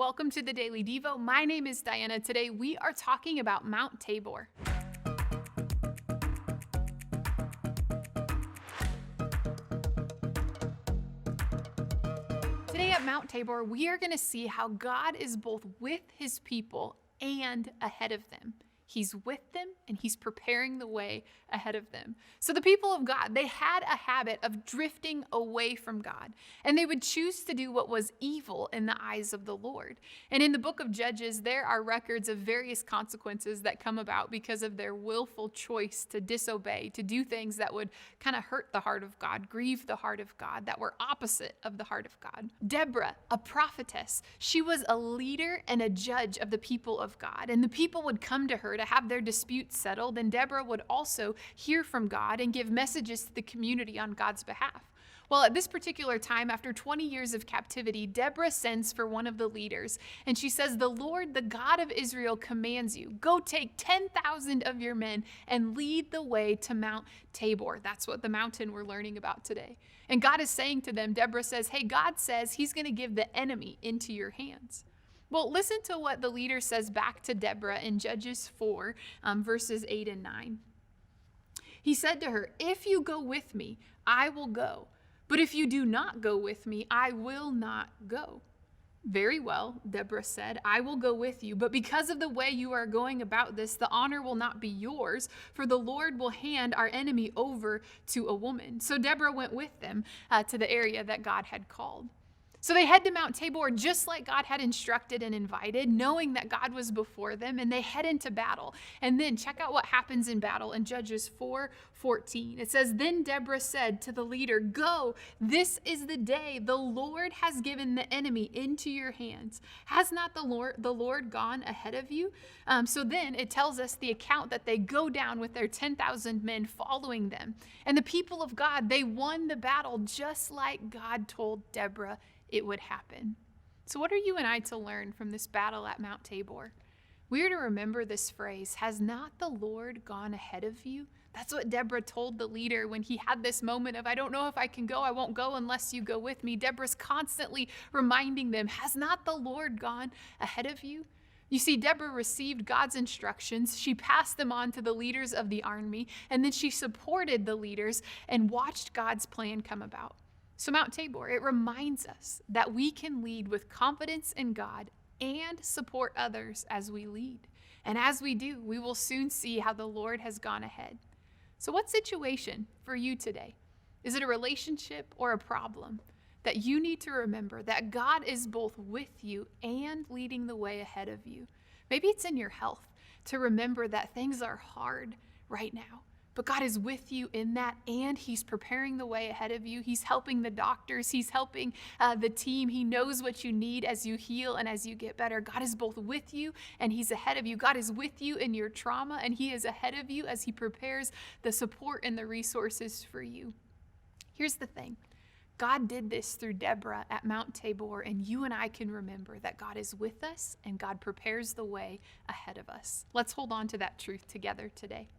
Welcome to the Daily Devo. My name is Diana. Today we are talking about Mount Tabor. Today at Mount Tabor, we are going to see how God is both with his people and ahead of them. He's with them and he's preparing the way ahead of them. So the people of God, they had a habit of drifting away from God, and they would choose to do what was evil in the eyes of the Lord. And in the book of Judges, there are records of various consequences that come about because of their willful choice to disobey, to do things that would kind of hurt the heart of God, grieve the heart of God, that were opposite of the heart of God. Deborah, a prophetess, she was a leader and a judge of the people of God, and the people would come to her to have their disputes settled, and Deborah would also hear from God and give messages to the community on God's behalf. Well, at this particular time, after 20 years of captivity, Deborah sends for one of the leaders, and she says, "The Lord, the God of Israel, commands you, go take 10,000 of your men and lead the way to Mount Tabor." That's what the mountain we're learning about today. And God is saying to them, Deborah says, hey, God says he's going to give the enemy into your hands. Well, listen to what the leader says back to Deborah in Judges 4, verses 8 and 9. He said to her, "If you go with me, I will go. But if you do not go with me, I will not go." "Very well," Deborah said, "I will go with you. But because of the way you are going about this, the honor will not be yours, for the Lord will hand our enemy over to a woman." So Deborah went with them to the area that God had called. So they head to Mount Tabor just like God had instructed and invited, knowing that God was before them, and they head into battle. And then check out what happens in battle in Judges 4:14. It says, "Then Deborah said to the leader, 'Go, this is the day the Lord has given the enemy into your hands. Has not the Lord gone ahead of you?'" So then it tells us the account that they go down with their 10,000 men following them. And the people of God, they won the battle just like God told Deborah it would happen. So what are you and I to learn from this battle at Mount Tabor? We are to remember this phrase, "Has not the Lord gone ahead of you?" That's what Deborah told the leader when he had this moment of, "I don't know if I can go. I won't go unless you go with me." Deborah's constantly reminding them, "Has not the Lord gone ahead of you?" You see, Deborah received God's instructions. She passed them on to the leaders of the army, and then she supported the leaders and watched God's plan come about. So Mount Tabor, it reminds us that we can lead with confidence in God and support others as we lead. And as we do, we will soon see how the Lord has gone ahead. So what situation for you today? Is it a relationship or a problem that you need to remember that God is both with you and leading the way ahead of you? Maybe it's in your health to remember that things are hard right now. But God is with you in that, and he's preparing the way ahead of you. He's helping the doctors. He's helping the team. He knows what you need as you heal and as you get better. God is both with you and he's ahead of you. God is with you in your trauma, and he is ahead of you as he prepares the support and the resources for you. Here's the thing. God did this through Deborah at Mount Tabor, and you and I can remember that God is with us and God prepares the way ahead of us. Let's hold on to that truth together today.